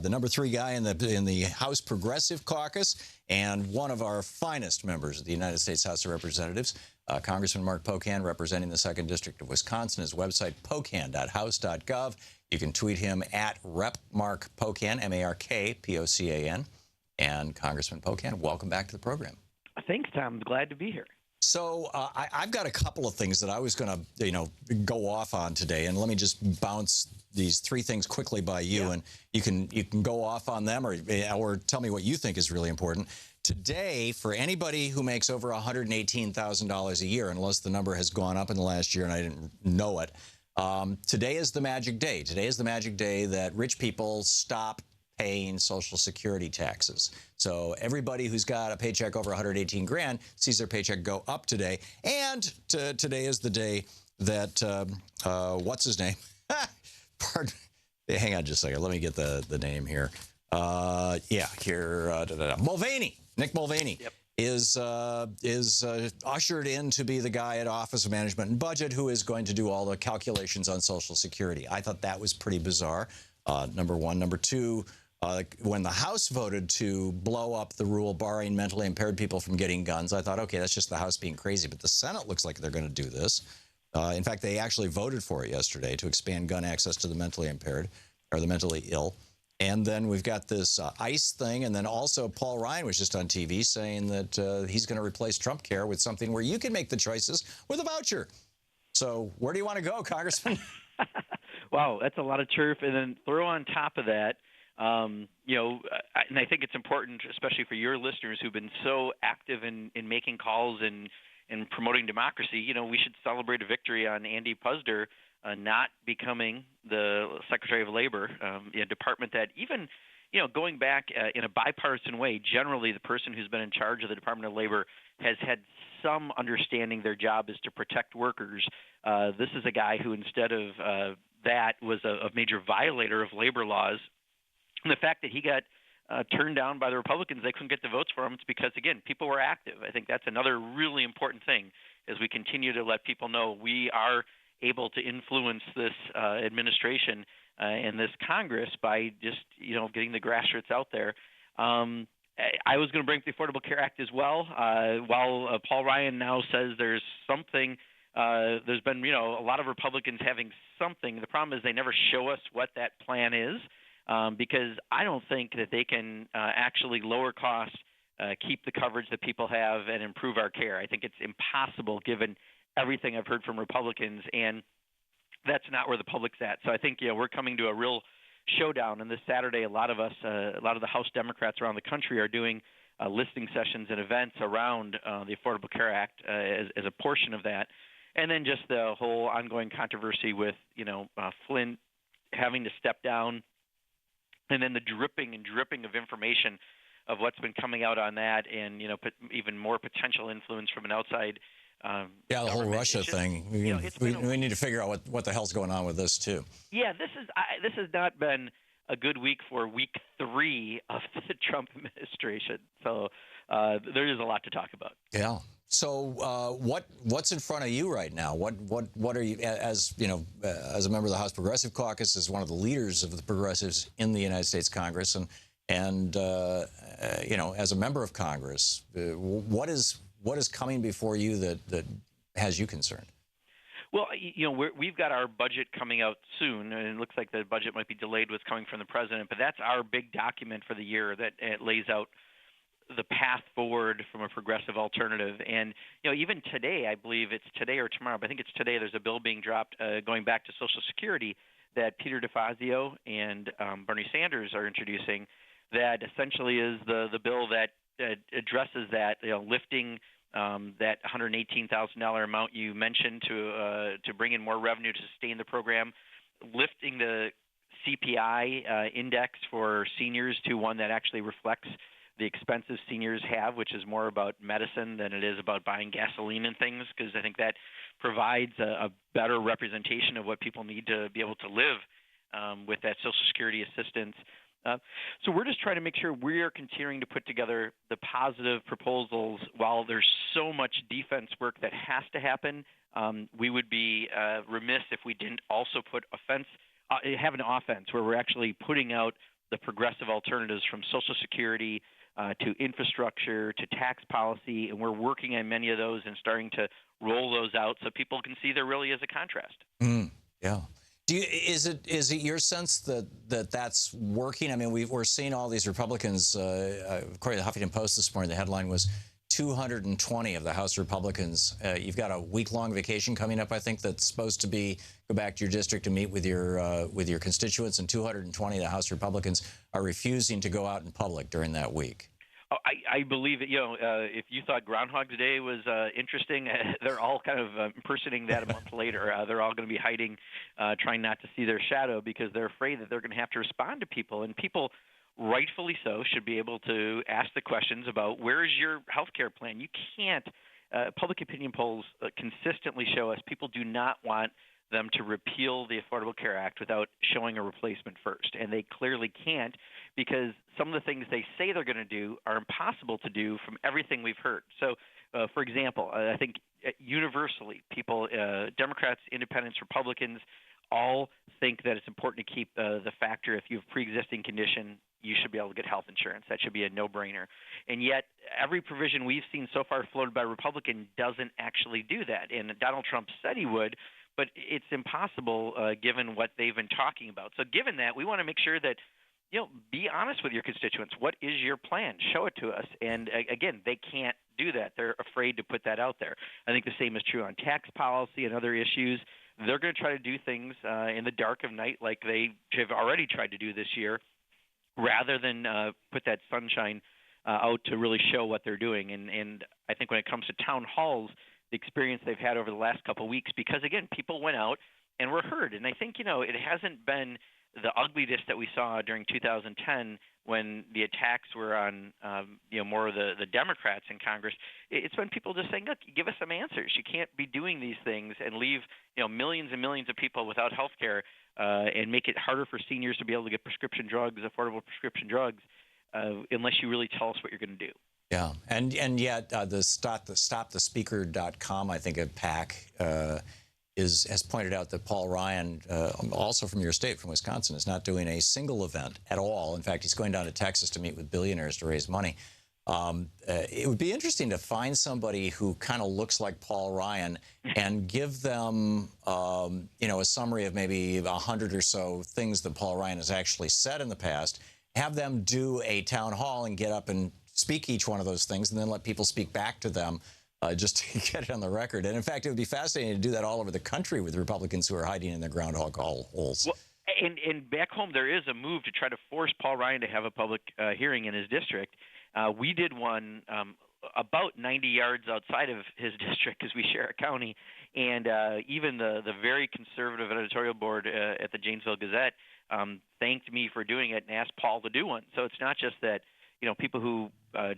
The number 3 guy in the House Progressive Caucus, and one of our finest members of the United States House of Representatives, Congressman Mark Pocan, representing the 2nd District of Wisconsin. His website, pocan.house.gov. You can tweet him at @RepMarkPocan, MarkPocan. And Congressman Pocan, welcome back to the program. Thanks, Tom. Glad to be here. So I've got a couple of things that I was going to, go off on today, and let me just bounce these 3 things quickly by you, and you can go off on them or tell me what you think is really important. Today, for anybody who makes over $118,000 a year, unless the number has gone up in the last year and I didn't know it, today is the magic day. Today is the magic day that rich people stop paying Social Security taxes. So everybody who's got a paycheck over 118 grand sees their paycheck go up today. And today is the day that, what's his name? Pardon. Hang on just a second. Let me get the name here. Mulvaney. Nick Mulvaney. Yep. Is ushered in to be the guy at Office of Management and Budget who is going to do all the calculations on Social Security. I thought that was pretty bizarre, number one. Number two, when the House voted to blow up the rule barring mentally impaired people from getting guns, I thought, okay, that's just the House being crazy. But the Senate looks like they're going to do this. In fact, they actually voted for it yesterday to expand gun access to the mentally impaired or the mentally ill. And then we've got this ICE thing. And then also Paul Ryan was just on TV saying that he's going to replace Trump Care with something where you can make the choices with a voucher. So where do you want to go, Congressman? Wow, that's a lot of turf. And then throw on top of that, and I think it's important, especially for your listeners who've been so active in making calls and promoting democracy. We should celebrate a victory on Andy Puzder not becoming the Secretary of Labor, a department that even, going back in a bipartisan way, generally the person who's been in charge of the Department of Labor has had some understanding their job is to protect workers. This is a guy who, instead of that, was a major violator of labor laws. And the fact that he got turned down by the Republicans, they couldn't get the votes for him, it's because, again, people were active. I think that's another really important thing as we continue to let people know we are able to influence this administration and this Congress by just, getting the grassroots out there. I was going to bring up the Affordable Care Act as well. While Paul Ryan now says there's something, there's been, a lot of Republicans having something. The problem is they never show us what that plan is. Because I don't think that they can actually lower costs, keep the coverage that people have, and improve our care. I think it's impossible given everything I've heard from Republicans, and that's not where the public's at. So I think we're coming to a real showdown. And this Saturday, a lot of the House Democrats around the country are doing listening sessions and events around the Affordable Care Act as a portion of that. And then just the whole ongoing controversy with Flynn having to step down. And then the dripping of information of what's been coming out on that, and even more potential influence from an outside. The whole Russia thing. We need to figure out what the hell's going on with this too. Yeah, this has not been a good week for week 3 of the Trump administration. So there is a lot to talk about. Yeah. So what's in front of you right now? What are you, as as a member of the House Progressive Caucus, as one of the leaders of the progressives in the United States Congress, and as a member of Congress, what is coming before you that has you concerned? Well, we've got our budget coming out soon, and it looks like the budget might be delayed with coming from the president, but that's our big document for the year that it lays out the path forward from a progressive alternative. And, even today, I believe it's today or tomorrow, but I think it's today, there's a bill being dropped going back to Social Security that Peter DeFazio and Bernie Sanders are introducing that essentially is the bill that addresses that, lifting that $118,000 amount you mentioned to bring in more revenue to sustain the program, lifting the CPI index for seniors to one that actually reflects the expenses seniors have, which is more about medicine than it is about buying gasoline and things, because I think that provides a better representation of what people need to be able to live with that Social Security assistance. So we're just trying to make sure we are continuing to put together the positive proposals. While there's so much defense work that has to happen, we would be remiss if we didn't also have an offense where we're actually putting out the progressive alternatives from Social Security to infrastructure to tax policy, and we're working on many of those and starting to roll those out so people can see there really is a contrast. Yeah. Is it your sense that that's working? I mean, we're seeing all these Republicans. According to the Huffington Post this morning, the headline was 220 of the House Republicans. You've got a week-long vacation coming up, I think, that's supposed to go back to your district to meet with your constituents, and 220 of the House Republicans are refusing to go out in public during that week. Oh, I believe it. If you thought Groundhog's Day was interesting, they're all kind of impersonating that a month later. They're all going to be hiding, trying not to see their shadow because they're afraid that they're going to have to respond to people. And people, rightfully so, should be able to ask the questions about where is your health care plan. You can't. Public opinion polls consistently show us people do not want them to repeal the Affordable Care Act without showing a replacement first. And they clearly can't because some of the things they say they're going to do are impossible to do from everything we've heard. So, for example, I think universally people, Democrats, Independents, Republicans, all think that it's important to keep the factor if you have pre-existing condition, you should be able to get health insurance. That should be a no-brainer. And yet every provision we've seen so far floated by Republican doesn't actually do that. And Donald Trump said he would, but it's impossible given what they've been talking about. So given that, we want to make sure that, be honest with your constituents. What is your plan? Show it to us. And again, they can't do that. They're afraid to put that out there. I think the same is true on tax policy and other issues. They're going to try to do things in the dark of night like they have already tried to do this year, rather than put that sunshine out to really show what they're doing. And I think when it comes to town halls, the experience they've had over the last couple of weeks, because, again, people went out and were heard. And I think, it hasn't been the ugliness that we saw during 2010 when the attacks were on, more of the Democrats in Congress. It's been people just saying, look, give us some answers. You can't be doing these things and leave, millions and millions of people without health care and make it harder for seniors to be able to get prescription drugs, affordable prescription drugs, unless you really tell us what you're going to do. Yeah, and yet the stopthespeaker.com, I think, a PAC has pointed out that Paul Ryan, also from your state, from Wisconsin, is not doing a single event at all. In fact, he's going down to Texas to meet with billionaires to raise money. It would be interesting to find somebody who kind of looks like Paul Ryan and give them, a summary of maybe 100 or so things that Paul Ryan has actually said in the past, have them do a town hall and get up and speak each one of those things, and then let people speak back to them just to get it on the record. And in fact, it would be fascinating to do that all over the country with Republicans who are hiding in their groundhog holes. Well, and back home, there is a move to try to force Paul Ryan to have a public hearing in his district. We did one about 90 yards outside of his district because we share a county. And even the very conservative editorial board at the Janesville Gazette thanked me for doing it and asked Paul to do one. So it's not just that people who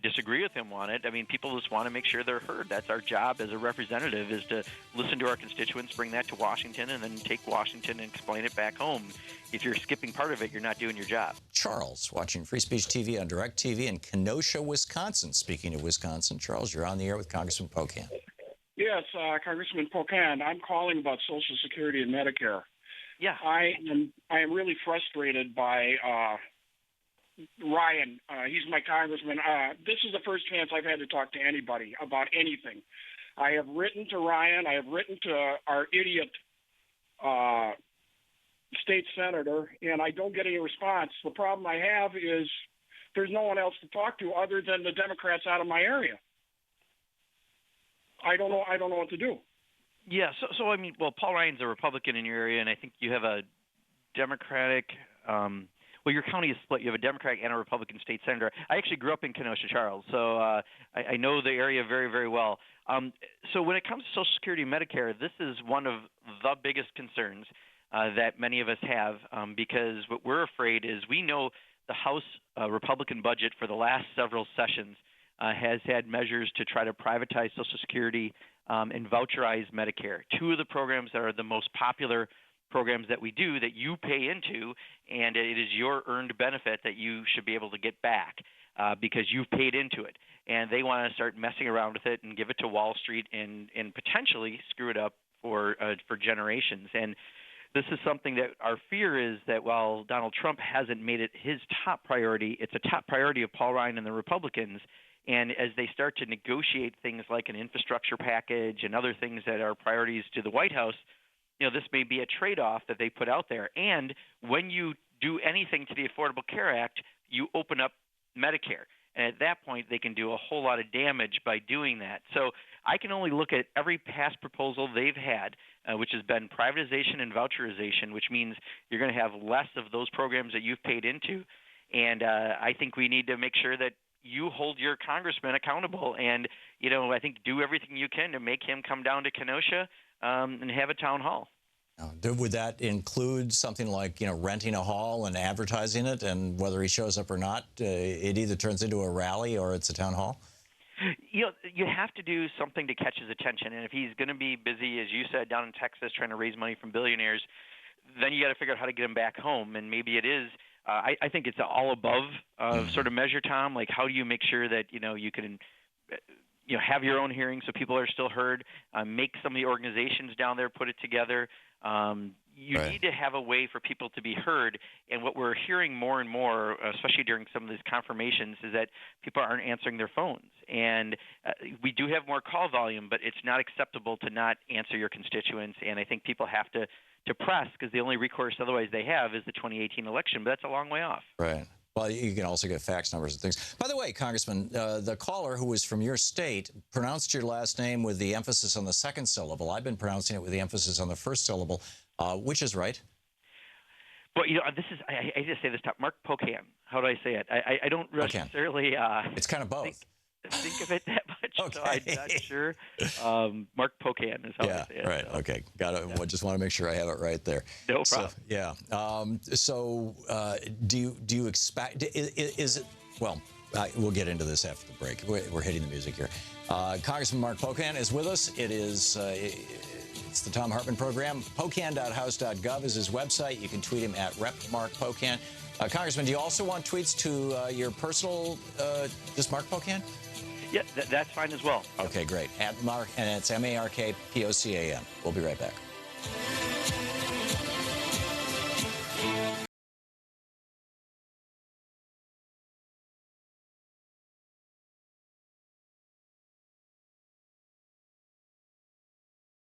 disagree with him want it. I mean, people just want to make sure they're heard. That's our job as a representative, is to listen to our constituents, bring that to Washington, and then take Washington and explain it back home. If you're skipping part of it, you're not doing your job. Charles, watching Free Speech TV on DirecTV in Kenosha, Wisconsin. Speaking of Wisconsin, Charles, you're on the air with Congressman Pocan. Yes, Congressman Pocan. I'm calling about Social Security and Medicare. Yeah. I am really frustrated by Ryan. He's my congressman. This is the first chance I've had to talk to anybody about anything. I have written to Ryan. I have written to our idiot state senator, and I don't get any response. The problem I have is there's no one else to talk to other than the Democrats out of my area. I don't know what to do. Yeah, so I mean, well, Paul Ryan's a Republican in your area, and I think you have a Democratic well, your county is split. You have a Democratic and a Republican state senator. I actually grew up in Kenosha, Charles, so I know the area very, very well. So when it comes to Social Security and Medicare, this is one of the biggest concerns that many of us have because what we're afraid is we know the House Republican budget for the last several sessions has had measures to try to privatize Social Security and voucherize Medicare, two of the programs that are the most popular programs that we do that you pay into, and it is your earned benefit that you should be able to get back because you've paid into it. And they want to start messing around with it and give it to Wall Street and potentially screw it up for generations. And this is something that our fear is that while Donald Trump hasn't made it his top priority, it's a top priority of Paul Ryan and the Republicans. And as they start to negotiate things like an infrastructure package and other things that are priorities to the White House, this may be a trade-off that they put out there. And when you do anything to the Affordable Care Act, you open up Medicare. And at that point, they can do a whole lot of damage by doing that. So I can only look at every past proposal they've had, which has been privatization and voucherization, which means you're going to have less of those programs that you've paid into. And I think we need to make sure that you hold your congressman accountable and, I think do everything you can to make him come down to Kenosha and have a town hall. Would that include something like, renting a hall and advertising it, and whether he shows up or not, it either turns into a rally or it's a town hall? You have to do something to catch his attention. And if he's going to be busy, as you said, down in Texas trying to raise money from billionaires, then you got to figure out how to get him back home. And maybe it is I think it's all above sort of measure, Tom. Like, how do you make sure that you can have your own hearings so people are still heard? Make some of the organizations down there put it together. You need to have a way for people to be heard. And what we're hearing more and more, especially during some of these confirmations, is that people aren't answering their phones. And we do have more call volume, but it's not acceptable to not answer your constituents. And I think people have to press, because the only recourse otherwise they have is the 2018 election. But that's a long way off. Right. Well, you can also get fax numbers and things. By the way, Congressman, the caller who was from your state pronounced your last name with the emphasis on the second syllable. I've been pronouncing it with the emphasis on the first syllable. Which is right? Well, this is, I just say this, Mark Pocan. How do I say it? I don't necessarily. It's kind of both. Think of it that much, okay. So I'm not sure. Mark Pocan is how I say it. Right, so. Okay. Got it. Yeah. Just want to make sure I have it right there. No problem. Do you expect, is it, well, we'll get into this after the break. We're hitting the music here. Congressman Mark Pocan is with us. It's the Thom Hartmann Program. Pocan.house.gov is his website. You can tweet him at Rep. Mark Pocan. Congressman, do you also want tweets to your personal, just Mark Pocan? Yeah, that's fine as well. Okay, great. At Mark, and it's MarkPocan. We'll be right back.